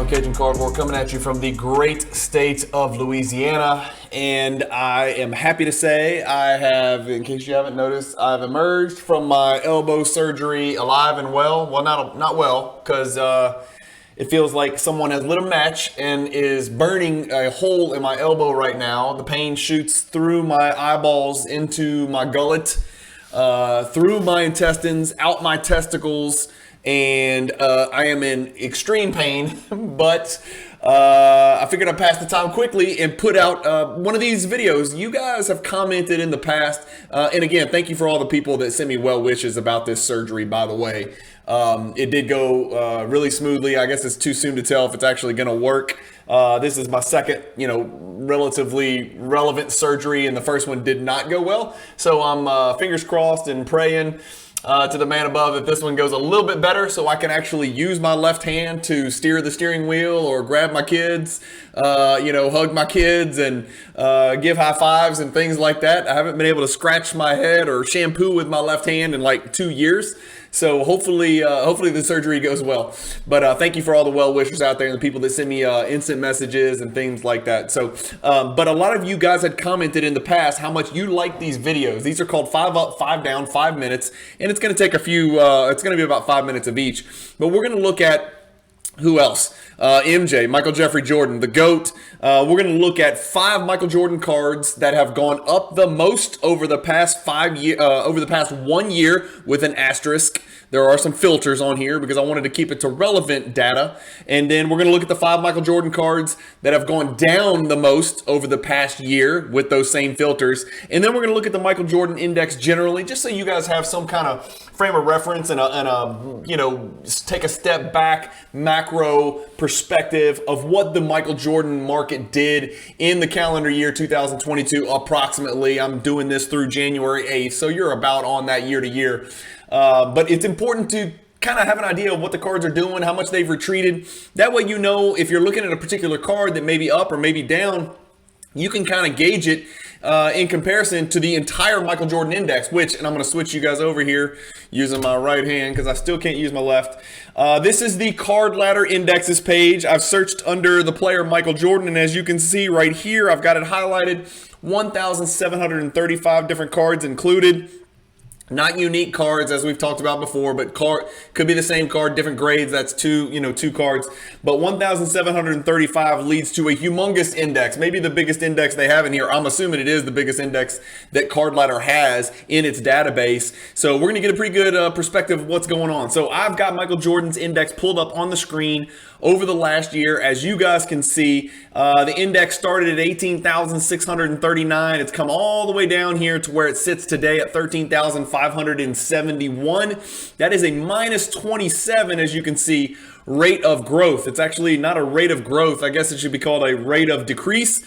on Cajun Cardboard, coming at you from the great state of Louisiana. And I am happy to say I have, in case you haven't noticed, I've emerged from my elbow surgery alive and well. Well, not well, because it feels like someone has lit a match and is burning a hole in my elbow right now. The pain shoots through my eyeballs into my gullet, through my intestines, out my testicles, and I am in extreme pain, but I figured I'd pass the time quickly and put out one of these videos. You guys have commented in the past, and again, thank you for all the people that sent me well wishes about this surgery, by the way. It did go really smoothly. I guess it's too soon to tell if it's actually going to work. This is my second, relatively relevant surgery, and the first one did not go well. So I'm fingers crossed and praying to the man above that this one goes a little bit better, so I can actually use my left hand to steer the steering wheel or grab my kids, hug my kids and give high fives and things like that. I haven't been able to scratch my head or shampoo with my left hand in like 2 years. So hopefully the surgery goes well. But thank you for all the well wishers out there and the people that send me instant messages and things like that. So, but a lot of you guys had commented in the past how much you like these videos. These are called 5 Up, 5 Down, 5 minutes, and it's going to take a few. It's going to be about 5 minutes of each. But we're going to look at who else? MJ, Michael Jeffrey Jordan, the GOAT. We're going to look at 5 Michael Jordan cards that have gone up the most over the past 1 year with an asterisk. There are some filters on here because I wanted to keep it to relevant data. And then we're going to look at the 5 Michael Jordan cards that have gone down the most over the past year with those same filters. And then we're going to look at the Michael Jordan index generally, just so you guys have some kind of frame of reference and take a step back, macro perspective of what the Michael Jordan market did in the calendar year 2022 approximately. I'm doing this through January 8th, so you're about on that year to year. But it's important to kind of have an idea of what the cards are doing, how much they've retreated. That way you know if you're looking at a particular card that may be up or maybe down, you can kind of gauge it in comparison to the entire Michael Jordan index, and I'm going to switch you guys over here using my right hand because I still can't use my left. This is the card ladder indexes page. I've searched under the player Michael Jordan, and as you can see right here, I've got it highlighted. 1,735 different cards included. Not unique cards, as we've talked about before, but could be the same card, different grades. That's two cards. But 1,735 leads to a humongous index, maybe the biggest index they have in here. I'm assuming it is the biggest index that Card Ladder has in its database. So we're going to get a pretty good perspective of what's going on. So I've got Michael Jordan's index pulled up on the screen over the last year. As you guys can see, the index started at 18,639. It's come all the way down here to where it sits today at 13,571. That is a minus 27, as you can see, rate of growth. It's actually not a rate of growth. I guess it should be called a rate of decrease.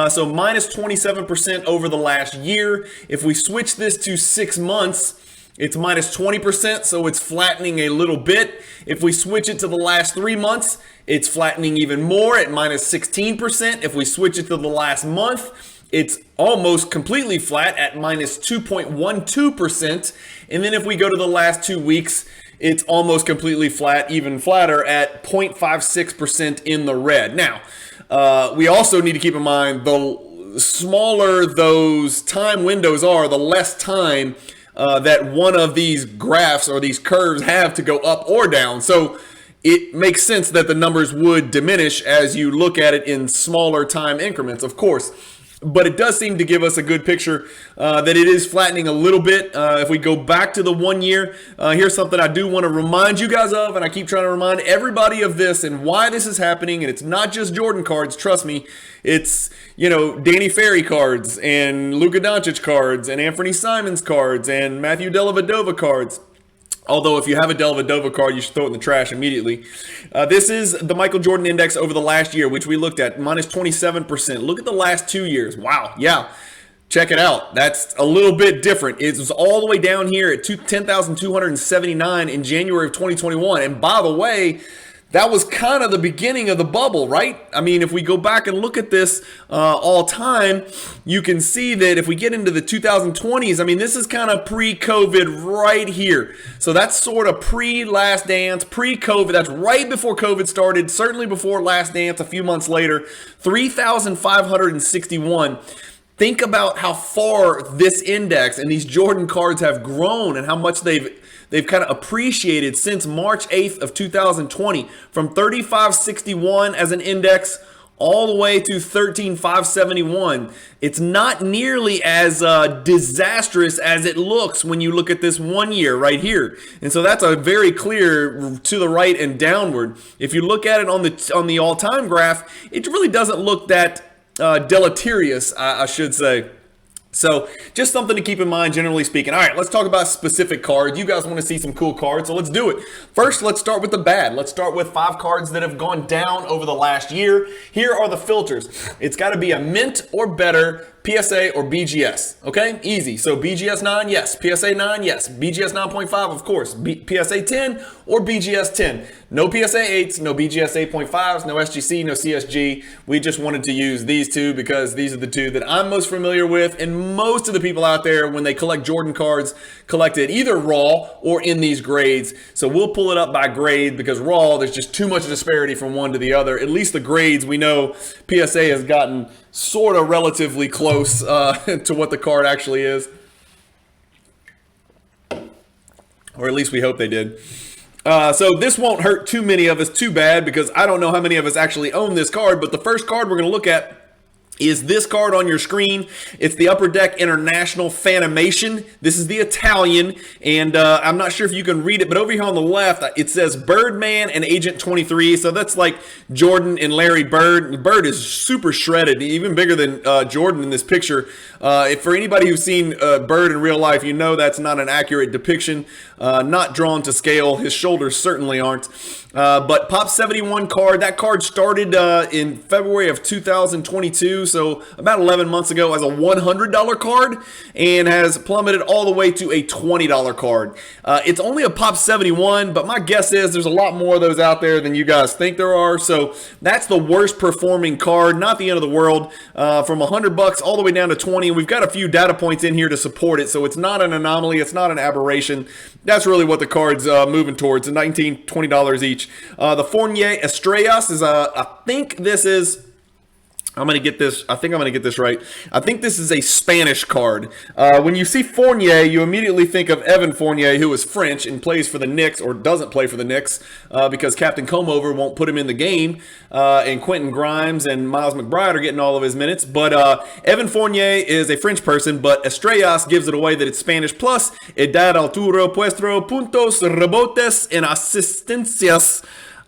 So minus 27% over the last year. If we switch this to 6 months, it's minus 20%, so it's flattening a little bit. If we switch it to the last 3 months, it's flattening even more at minus 16%. If we switch it to the last month, it's almost completely flat at minus 2.12%. And then if we go to the last 2 weeks, it's almost completely flat, even flatter at 0.56% in the red. Now, we also need to keep in mind the smaller those time windows are, the less time that one of these graphs or these curves have to go up or down. So it makes sense that the numbers would diminish as you look at it in smaller time increments, of course. But it does seem to give us a good picture that it is flattening a little bit. If we go back to the 1 year, here's something I do want to remind you guys of, and I keep trying to remind everybody of this and why this is happening. And it's not just Jordan cards, trust me. It's, Danny Ferry cards and Luka Doncic cards and Anthony Simons cards and Matthew Dellavedova cards. Although if you have a Dellavedova card, you should throw it in the trash immediately. This is the Michael Jordan index over the last year, which we looked at, minus 27%. Look at the last 2 years. Wow. Yeah. Check it out. That's a little bit different. It was all the way down here at 10,279 in January of 2021. And by the way, that was kind of the beginning of the bubble, right? I mean, if we go back and look at this all time, you can see that if we get into the 2020s, I mean, this is kind of pre-COVID right here. So that's sort of pre-Last Dance, pre-COVID. That's right before COVID started, certainly before Last Dance, a few months later, 3,561. Think about how far this index and these Jordan cards have grown and how much they've kind of appreciated since March 8th of 2020, from 3561 as an index all the way to 13,571. It's not nearly as disastrous as it looks when you look at this 1 year right here. And so that's a very clear to the right and downward. If you look at it on the all-time graph, it really doesn't look that deleterious, I should say. So just something to keep in mind, generally speaking. All right, let's talk about specific cards. You guys want to see some cool cards, so let's do it. First, let's start with the bad. Let's start with 5 cards that have gone down over the last year. Here are the filters. It's got to be a mint or better, PSA or BGS, okay? Easy. So BGS 9, yes. PSA 9, yes. BGS 9.5, of course. PSA 10 or BGS 10. No PSA 8s, no BGS 8.5s, no SGC, no CSG. We just wanted to use these two because these are the two that I'm most familiar with, and most of the people out there, when they collect Jordan cards, collect it either raw or in these grades. So we'll pull it up by grade because raw, there's just too much disparity from one to the other. At least the grades, we know PSA has gotten sort of relatively close to what the card actually is. Or at least we hope they did. So this won't hurt too many of us too bad because I don't know how many of us actually own this card, but the first card we're going to look at is this card on your screen. It's the Upper Deck International Fanimation. This is the Italian, and I'm not sure if you can read it, but over here on the left, it says Birdman and Agent 23. So that's like Jordan and Larry Bird. Bird is super shredded, even bigger than Jordan in this picture. For anybody who's seen Bird in real life, you know that's not an accurate depiction, not drawn to scale. His shoulders certainly aren't. But Pop 71 card, that card started in February of 2022, so about 11 months ago, as a $100 card and has plummeted all the way to a $20 card. It's only a Pop 71, but my guess is there's a lot more of those out there than you guys think there are. So that's the worst performing card, not the end of the world, from $100 all the way down to 20. And we've got a few data points in here to support it, so it's not an anomaly, it's not an aberration. That's really what the card's moving towards, $19, $20 each. The Fournier Estrellas is I think this is, I'm going to get this. I think I'm going to get this right. I think this is a Spanish card. When you see Fournier, you immediately think of Evan Fournier, who is French and plays for the Knicks, or doesn't play for the Knicks, because Captain Comeover won't put him in the game, and Quentin Grimes and Miles McBride are getting all of his minutes. But Evan Fournier is a French person, but Estrellas gives it away that it's Spanish. Plus, edad, altura, puesto, puntos, rebotes, and asistencias.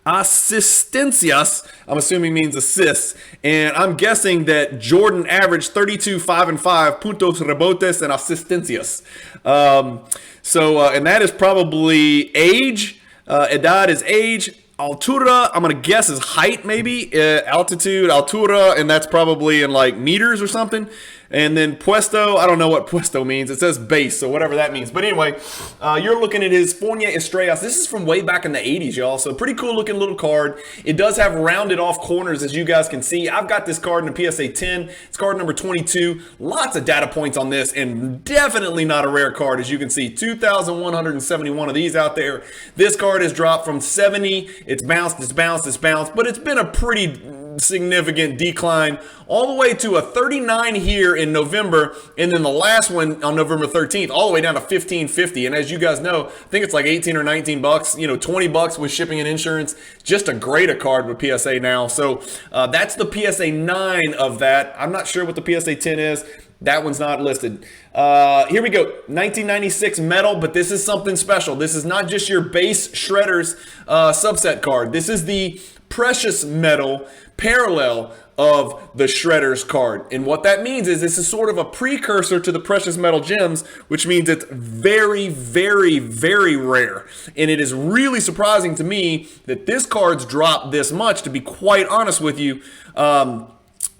Asistencias, I'm assuming means assists, and I'm guessing that Jordan averaged 32, 5, and 5, puntos, rebotes, and asistencias. And that is probably age. Edad is age. Altura, I'm going to guess is height maybe. Altitude, altura, and that's probably in like meters or something. And then puesto, I don't know what puesto means. It says base, so whatever that means. But anyway, you're looking at his Fournier Estrellas. This is from way back in the 80s, y'all. So pretty cool looking little card. It does have rounded off corners, as you guys can see. I've got this card in a PSA 10. It's card number 22. Lots of data points on this, and definitely not a rare card, as you can see. 2,171 of these out there. This card has dropped from 70. It's bounced, it's bounced, it's bounced. But it's been a pretty significant decline all the way to a 39 here in November, and then the last one on November 13th all the way down to 1550. And as you guys know, I think it's like 18 or 19 bucks, $20 with shipping and insurance. Just a great card with PSA now. So that's the PSA 9 of that. I'm not sure what the PSA 10 is. That one's not listed. Here we go. 1996 metal, but this is something special. This is not just your base Shredders subset card. This is the precious metal parallel of the Shredders card. And what that means is this is sort of a precursor to the precious metal gems, which means it's very, very, very rare. And it is really surprising to me that this card's dropped this much, to be quite honest with you.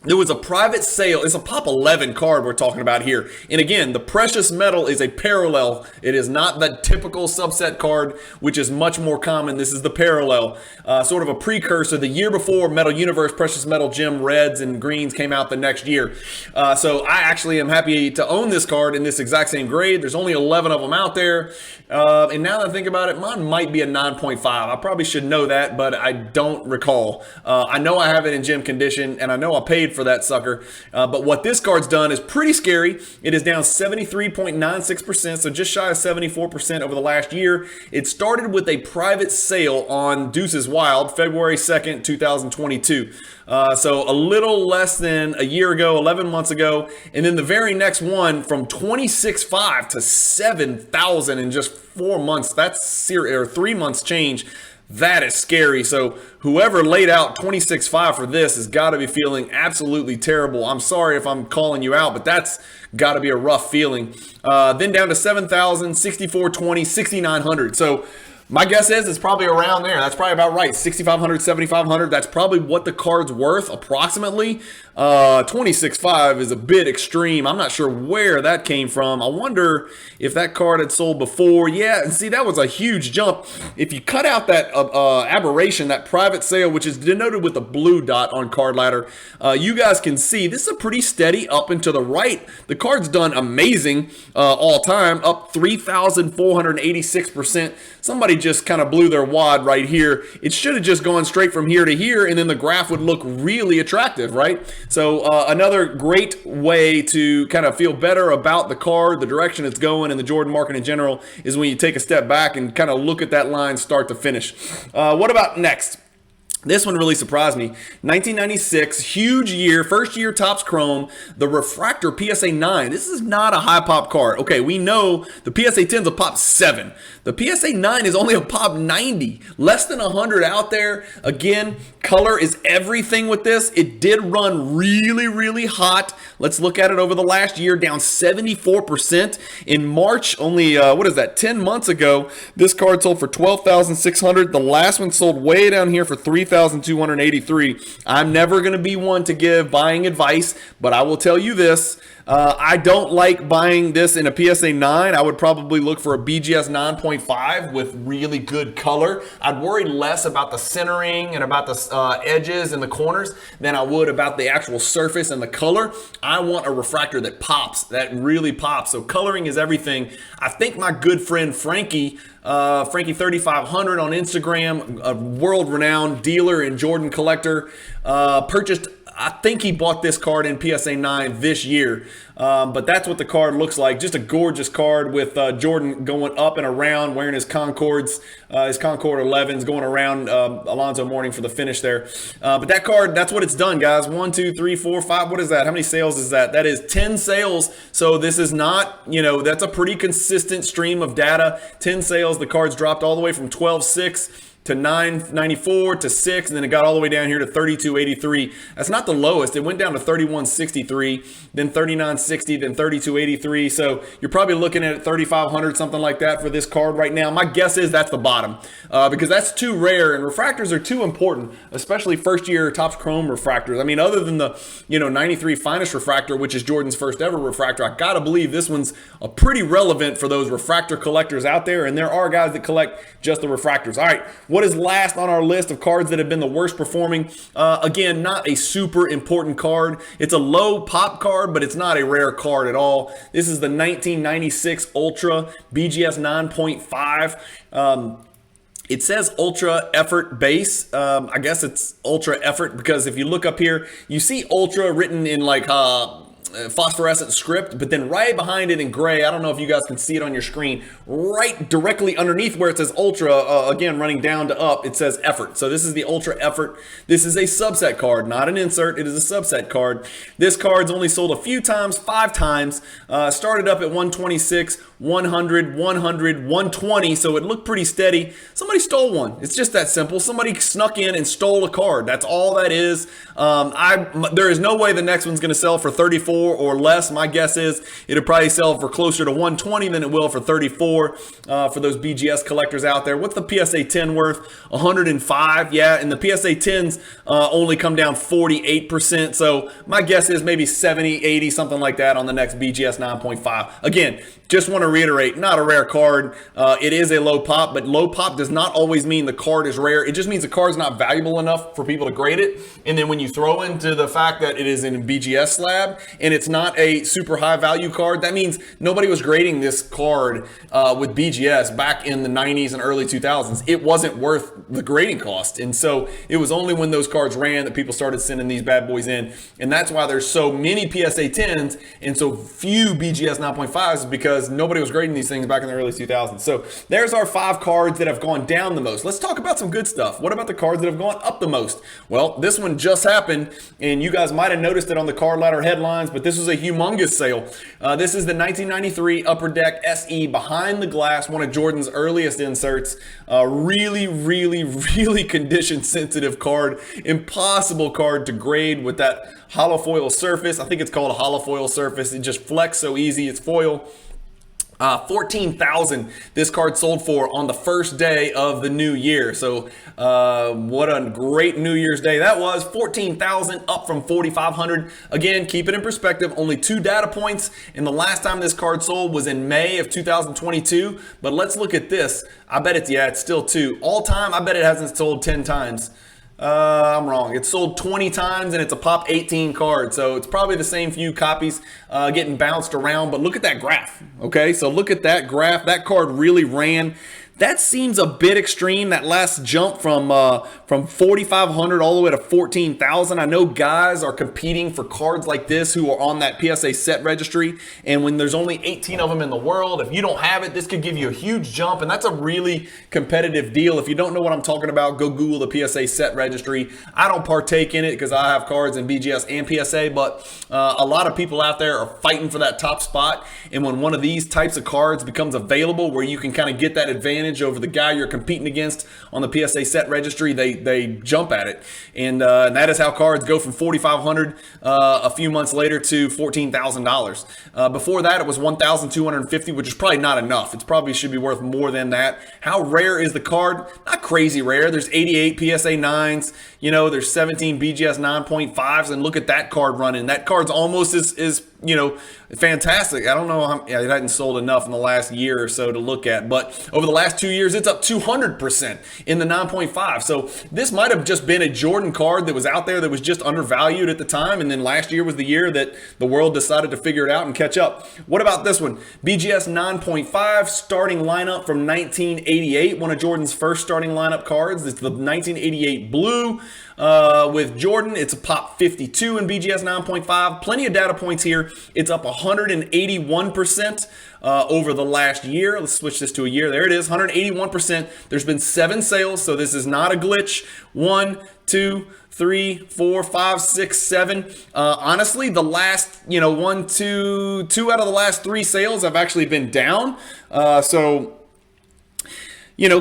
There was a private sale. It's a Pop 11 card we're talking about here. And again, the precious metal is a parallel. It is not the typical subset card, which is much more common. This is the parallel, sort of a precursor. The year before Metal Universe Precious Metal Gem Reds and Greens came out the next year. So I actually am happy to own this card in this exact same grade. There's only 11 of them out there. And now that I think about it, mine might be a 9.5. I probably should know that, but I don't recall. I know I have it in gem condition, and I know I paid for that sucker. But what this card's done is pretty scary. It is down 73.96%, so just shy of 74% over the last year. It started with a private sale on Deuces Wild, February 2nd, 2022. So a little less than a year ago, 11 months ago. And then the very next one from 26.5 to 7,000 in just 4 months. That's or 3 months change. That is scary. So whoever laid out 26.5 for this has got to be feeling absolutely terrible. I'm sorry if I'm calling you out, but that's got to be a rough feeling. Then down to 7,000, 64.20, 6,900. So my guess is it's probably around there. That's probably about right. 6,500, 7,500. That's probably what the card's worth approximately. 26.5 is a bit extreme. I'm not sure where that came from. I wonder if that card had sold before. Yeah, and see, that was a huge jump. If you cut out that aberration, that private sale, which is denoted with a blue dot on Card Ladder, you guys can see this is a pretty steady up and to the right. The card's done amazing all time, up 3,486%. Somebody just kind of blew their wad right here. It should have just gone straight from here to here, and then the graph would look really attractive, right? So another great way to kind of feel better about the card, the direction it's going, and the Jordan market in general is when you take a step back and kind of look at that line start to finish. What about next? This one really surprised me. 1996, huge year, first year Topps Chrome, the Refractor PSA 9. This is not a high pop card. Okay, we know the PSA 10 is a pop 7. The PSA 9 is only a pop 90. Less than 100 out there. Again, color is everything with this. It did run really, really hot. Let's look at it over the last year, down 74%. In March, only, 10 months ago, this card sold for $12,600. The last one sold way down here for $3,283. I'm never going to be one to give buying advice, but I will tell you this. I don't like buying this in a PSA 9. I would probably look for a BGS 9.5 with really good color. I'd worry less about the centering and about the edges and the corners than I would about the actual surface and the color. I want a refractor that pops, that really pops. So coloring is everything. I think my good friend Frankie 3500 on Instagram, a world-renowned dealer and Jordan collector, purchased, I think he bought this card in PSA 9 this year. But that's what the card looks like. Just a gorgeous card with Jordan going up and around, wearing his Concords, his Concord 11s, going around Alonzo Mourning for the finish there. But that card, that's what it's done, guys. 1, 2, 3, 4, 5. What is that? How many sales is that? That is 10 sales. So this is not, that's a pretty consistent stream of data. 10 sales. The card's dropped all the way from 12.6 to 994 to 6, and then it got all the way down here to 3283. That's not the lowest. It went down to 3163, then 3960, then 3283. So you're probably looking at 3500, something like that for this card right now. My guess is that's the bottom because that's too rare, and refractors are too important, especially first year Topps Chrome refractors. I mean, other than the 93 finest refractor, which is Jordan's first ever refractor, I gotta believe this one's a pretty relevant for those refractor collectors out there, and there are guys that collect just the refractors. All right. What is last on our list of cards that have been the worst performing? Again, not a super important card. It's a low pop card, but it's not a rare card at all. This is the 1996 Ultra BGS 9.5. It says Ultra Effort Base. I guess it's Ultra Effort because if you look up here, you see Ultra written in like phosphorescent script, but then right behind it in gray, I don't know if you guys can see it on your screen, right directly underneath where it says Ultra, again running down to up, it says Effort. So this is the Ultra Effort. This is a subset card, not an insert. It is a subset card. This card's only sold a few times, 5 times. Started up at 126, 100, 100, 120, so it looked pretty steady. Somebody stole one. It's just that simple. Somebody snuck in and stole a card. That's all that is. There is no way the next one's going to sell for 34 34 or less. My guess is it'll probably sell for closer to 120 than it will for 34 for those BGS collectors out there. What's the PSA 10 worth? 105. Yeah, and the PSA 10s only come down 48%. So my guess is maybe 70, 80, something like that on the next BGS 9.5. Again, just want to reiterate, not a rare card. It is a low pop, but low pop does not always mean the card is rare. It just means the card's not valuable enough for people to grade it. And then when you throw into the fact that it is in a BGS slab and it's not a super high value card, that means nobody was grading this card with BGS back in the 90s and early 2000s. It wasn't worth the grading cost. And so it was only when those cards ran that people started sending these bad boys in. And that's why there's so many PSA 10s and so few BGS 9.5s, because nobody was grading these things back in the early 2000s. So there's our 5 cards that have gone down the most. Let's talk about some good stuff. What about the cards that have gone up the most? Well, this one just happened, and you guys might have noticed it on the Card Ladder headlines, but this was a humongous sale. This is the 1993 Upper Deck SE Behind the Glass, one of Jordan's earliest inserts. Really condition sensitive card. Impossible card to grade with that hollow foil surface. I think it's called a hollow foil surface. It just flex so easy. It's foil. 14,000 this card sold for on the first day of the new year. So what a great New Year's Day that was. 14,000 up from 4,500. Again, keep it in perspective, only 2 data points, and the last time this card sold was in May of 2022. But let's look at this. I bet it's still 2 all time. I bet it hasn't sold 10 times. I'm wrong. It's sold 20 times and it's a pop 18 card. So it's probably the same few copies getting bounced around. But look at that graph. Okay, so look at that graph. That card really ran. That seems a bit extreme, that last jump from 4,500 all the way to 14,000. I know guys are competing for cards like this who are on that PSA set registry, and when there's only 18 of them in the world, if you don't have it, this could give you a huge jump, and that's a really competitive deal. If you don't know what I'm talking about, go Google the PSA set registry. I don't partake in it because I have cards in BGS and PSA, but a lot of people out there are fighting for that top spot, and when one of these types of cards becomes available where you can kind of get that advantage over the guy you're competing against on the PSA set registry, they jump at it, and that is how cards go from 4,500 a few months later to $14,000. Before that, it was 1,250, which is probably not enough. It probably should be worth more than that. How rare is the card? Not crazy rare. There's 88 PSA 9s. There's 17 BGS 9.5s, and look at that card running. That card's almost as fantastic. I don't know how, it hadn't sold enough in the last year or so to look at, but over the last 2 years, it's up 200% in the 9.5. So this might have just been a Jordan card that was out there that was just undervalued at the time, and then last year was the year that the world decided to figure it out and catch up. What about this one? BGS 9.5 starting lineup from 1988, one of Jordan's first starting lineup cards. It's the 1988 blue. With Jordan, it's a pop 52 in BGS 9.5. Plenty of data points here. It's up 181% over the last year. Let's switch this to a year. There it is, 181%. There's been 7 sales, so this is not a glitch. 1, 2, 3, 4, 5, 6, 7. Honestly, the last, 2 out of the last 3 sales have actually been down.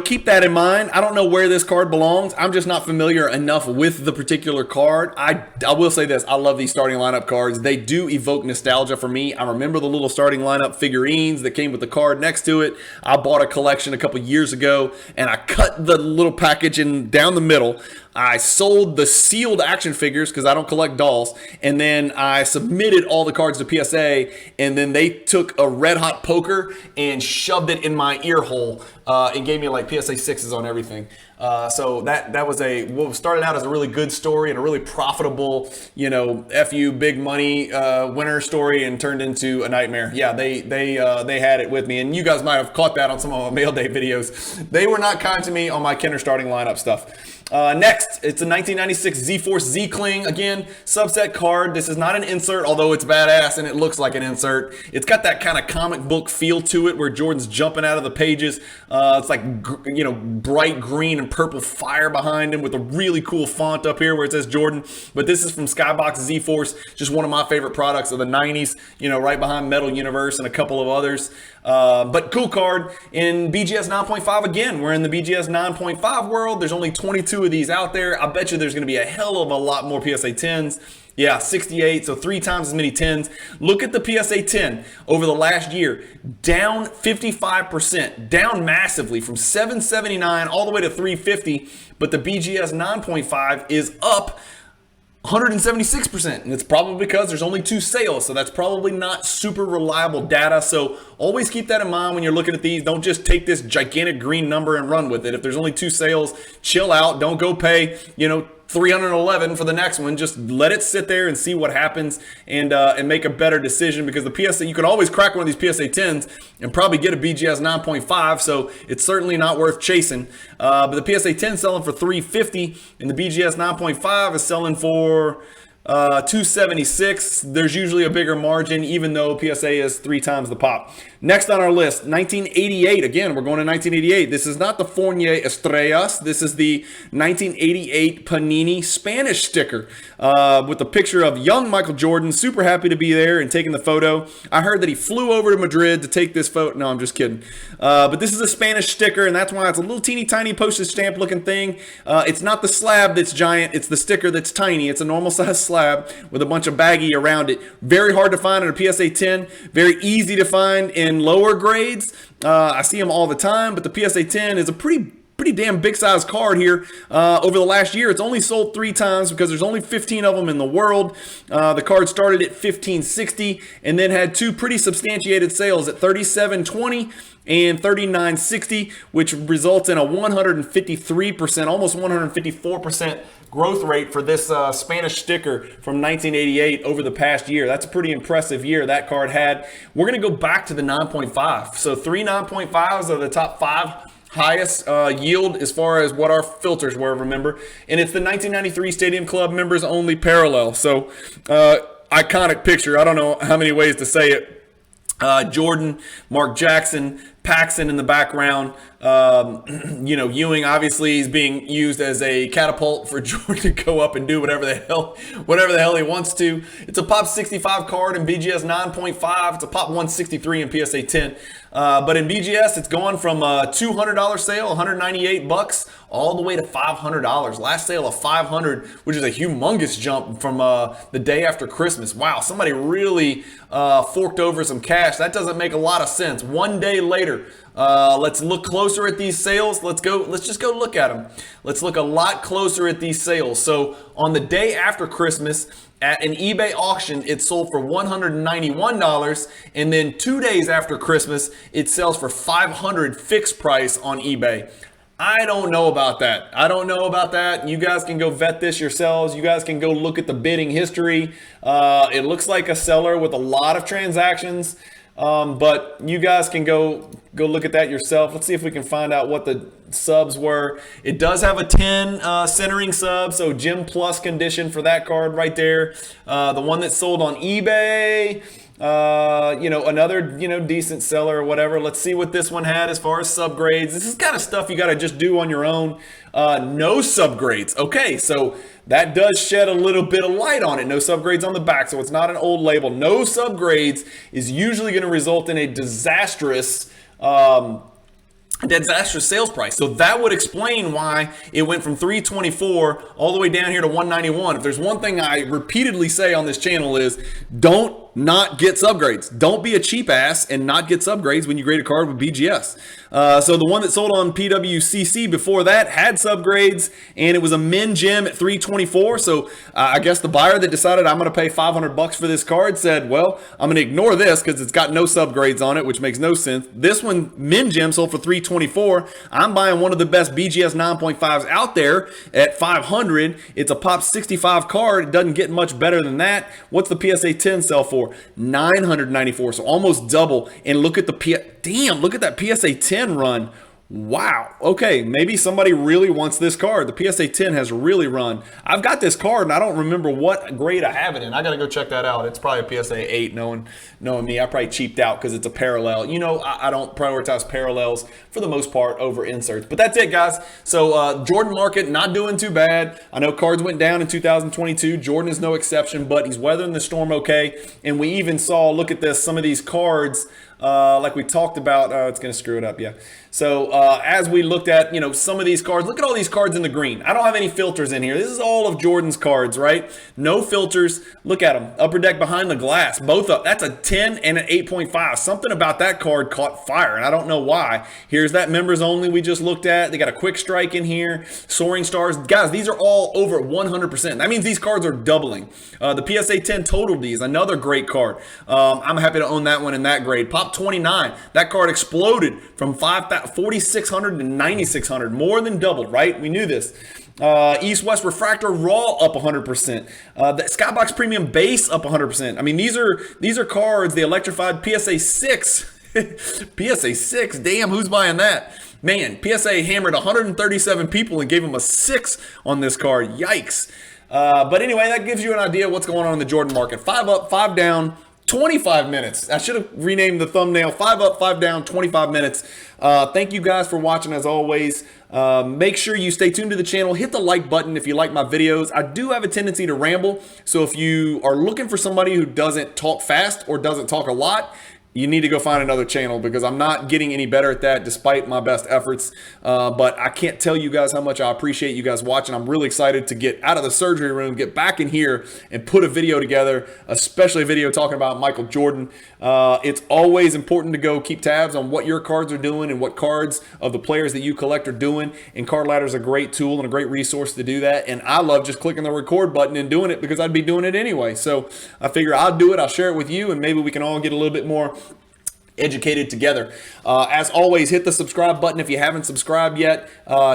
Keep that in mind. I don't know where this card belongs. I'm just not familiar enough with the particular card. I will say this. I love these starting lineup cards. They do evoke nostalgia for me. I remember the little starting lineup figurines that came with the card next to it. I bought a collection a couple years ago, and I cut the little package down the middle. I sold the sealed action figures because I don't collect dolls, and then I submitted all the cards to PSA, and then they took a red hot poker and shoved it in my ear hole and gave me like PSA 6s on everything. So that was what started out as a really good story and a really profitable, FU big money winner story, and turned into a nightmare. Yeah, they had it with me, and you guys might have caught that on some of my mail day videos. They were not kind to me on my Kenner starting lineup stuff. Next, it's a 1996 Z-Force Z-Cling. Again, subset card. This is not an insert, although it's badass and it looks like an insert. It's got that kind of comic book feel to it where Jordan's jumping out of the pages. It's like, bright green and purple fire behind him with a really cool font up here where it says Jordan. But this is from Skybox Z-Force, just one of my favorite products of the 90s, right behind Metal Universe and a couple of others. But cool card. In BGS 9.5, again, we're in the BGS 9.5 world. There's only 22 of these out there. I bet you there's going to be a hell of a lot more PSA 10s. Yeah, 68, so 3 times as many 10s. Look at the PSA 10 over the last year, down 55%, down massively from 779 all the way to 350, but the BGS 9.5 is up 176%, and it's probably because there's only 2 sales, so that's probably not super reliable data. So always keep that in mind when you're looking at these. Don't just take this gigantic green number and run with it. If there's only 2 sales, chill out. Don't go pay, 311 for the next one. Just let it sit there and see what happens, and make a better decision, because the PSA, you can always crack one of these PSA 10s and probably get a BGS 9.5, so it's certainly not worth chasing. But the PSA 10 selling for $350, and the BGS 9.5 is selling for $276. There's usually a bigger margin, even though PSA is 3 times the pop. Next on our list, 1988. Again, we're going to 1988. This is not the Fournier Estrellas. This is the 1988 Panini Spanish sticker with a picture of young Michael Jordan. Super happy to be there and taking the photo. I heard that he flew over to Madrid to take this photo. No, I'm just kidding. But this is a Spanish sticker, and that's why it's a little teeny tiny postage stamp looking thing. It's not the slab that's giant. It's the sticker that's tiny. It's a normal size slab with a bunch of baggie around it. Very hard to find in a PSA 10. Very easy to find in lower grades. I see them all the time, but the PSA 10 is a pretty damn big size card here. Over the last year, it's only sold 3 times because there's only 15 of them in the world. The card started at $15.60 and then had 2 pretty substantiated sales at $37.20 and $39.60, which results in a 153%, almost 154% growth rate for this Spanish sticker from 1988 over the past year. That's a pretty impressive year that card had. We're going to go back to the 9.5. So 3 9.5s are the top 5 highest yield as far as what our filters were, remember. And it's the 1993 Stadium Club members only parallel. So iconic picture. I don't know how many ways to say it. Jordan, Mark Jackson, Paxson in the background. Ewing obviously is being used as a catapult for Jordan to go up and do whatever the hell he wants to. It's a Pop 65 card in BGS 9.5. It's a Pop 163 in PSA 10. But in BGS, it's gone from a $200 sale, $198, all the way to $500. Last sale of $500, which is a humongous jump from the day after Christmas. Wow, somebody really forked over some cash. That doesn't make a lot of sense. One day later, let's look closer at these sales. Let's just go look at them. Let's look a lot closer at these sales. So on the day after Christmas, at an eBay auction, it sold for $191, and then 2 days after Christmas, it sells for $500 fixed price on eBay. I don't know about that. You guys can go vet this yourselves. You guys can go look at the bidding history. It looks like a seller with a lot of transactions. But you guys can go look at that yourself. Let's see if we can find out what the subs were. It does have a 10 centering sub, so Gem Plus condition for that card right there. The one that sold on eBay, another, decent seller or whatever. Let's see what this one had as far as subgrades. This is kind of stuff you got to just do on your own. No subgrades. Okay, so that does shed a little bit of light on it. No subgrades on the back, so it's not an old label. No subgrades is usually going to result in a disastrous sales price. So that would explain why it went from $324 all the way down here to $191. If there's one thing I repeatedly say on this channel is don't not get subgrades. Don't be a cheap ass and not get subgrades when you grade a card with BGS. So the one that sold on PWCC before that had subgrades, and it was a min gem at $324. So I guess the buyer that decided I'm going to pay $500 for this card said, well, I'm going to ignore this because it's got no subgrades on it, which makes no sense. This one, min gem, sold for $324. I'm buying one of the best BGS 9.5s out there at $500. It's a Pop 65 card. It doesn't get much better than that. What's the PSA 10 sell for? $994, so almost double. And look at look at that PSA 10 run. Wow. Okay, maybe somebody really wants this card. The PSA 10 has really run. I've got this card, and I don't remember what grade I have it in. I got to go check that out. It's probably a PSA 8, knowing me. I probably cheaped out because it's a parallel. I don't prioritize parallels for the most part over inserts. But that's it, guys. So Jordan market, not doing too bad. I know cards went down in 2022. Jordan is no exception, but he's weathering the storm okay. And we even saw, look at this, some of these cards, like we talked about, it's going to screw it up, yeah. So as we looked at, some of these cards, look at all these cards in the green. I don't have any filters in here. This is all of Jordan's cards, right? No filters. Look at them. Upper Deck Behind the Glass, both up. That's a 10 and an 8.5. Something about that card caught fire, and I don't know why. Here's that members only we just looked at. They got a quick strike in here. Soaring Stars. Guys, these are all over 100%. That means these cards are doubling. The PSA 10 Total D is another great card. I'm happy to own that one in that grade. Pop 29. That card exploded from 4,600 to 9,600. More than doubled, right? We knew this. East-West Refractor Raw up 100%. The Skybox Premium Base up 100%. I mean, these are cards, the electrified PSA 6. PSA 6, damn, who's buying that? Man, PSA hammered 137 people and gave them a 6 on this card. Yikes. But anyway, that gives you an idea of what's going on in the Jordan market. 5 up, 5 down, 25 minutes. I should have renamed the thumbnail. 5 up, 5 down, 25 minutes. Thank you guys for watching as always. Make sure you stay tuned to the channel. Hit the like button if you like my videos. I do have a tendency to ramble. So if you are looking for somebody who doesn't talk fast or doesn't talk a lot, you need to go find another channel because I'm not getting any better at that despite my best efforts. But I can't tell you guys how much I appreciate you guys watching. I'm really excited to get out of the surgery room, get back in here and put a video together, especially a video talking about Michael Jordan. It's always important to go keep tabs on what your cards are doing and what cards of the players that you collect are doing. And Card Ladder is a great tool and a great resource to do that. And I love just clicking the record button and doing it because I'd be doing it anyway. So I figure I'll do it. I'll share it with you and maybe we can all get a little bit more educated together. As always, hit the subscribe button if you haven't subscribed yet.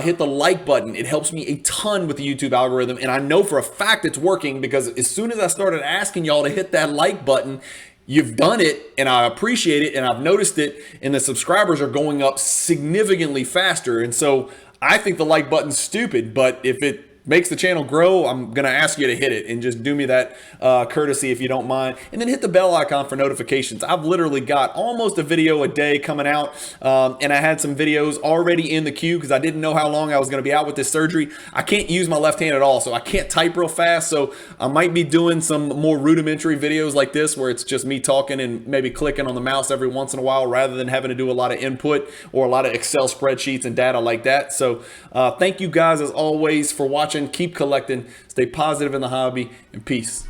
Hit the like button. It helps me a ton with the YouTube algorithm, and I know for a fact it's working because as soon as I started asking y'all to hit that like button, you've done it, and I appreciate it, and I've noticed it, and the subscribers are going up significantly faster. And so I think the like button's stupid, but if it makes the channel grow, I'm going to ask you to hit it and just do me that courtesy if you don't mind. And then hit the bell icon for notifications. I've literally got almost a video a day coming out, and I had some videos already in the queue because I didn't know how long I was going to be out with this surgery. I can't use my left hand at all, so I can't type real fast. So I might be doing some more rudimentary videos like this where it's just me talking and maybe clicking on the mouse every once in a while rather than having to do a lot of input or a lot of Excel spreadsheets and data like that. So thank you guys as always for watching. Keep collecting, stay positive in the hobby, and peace.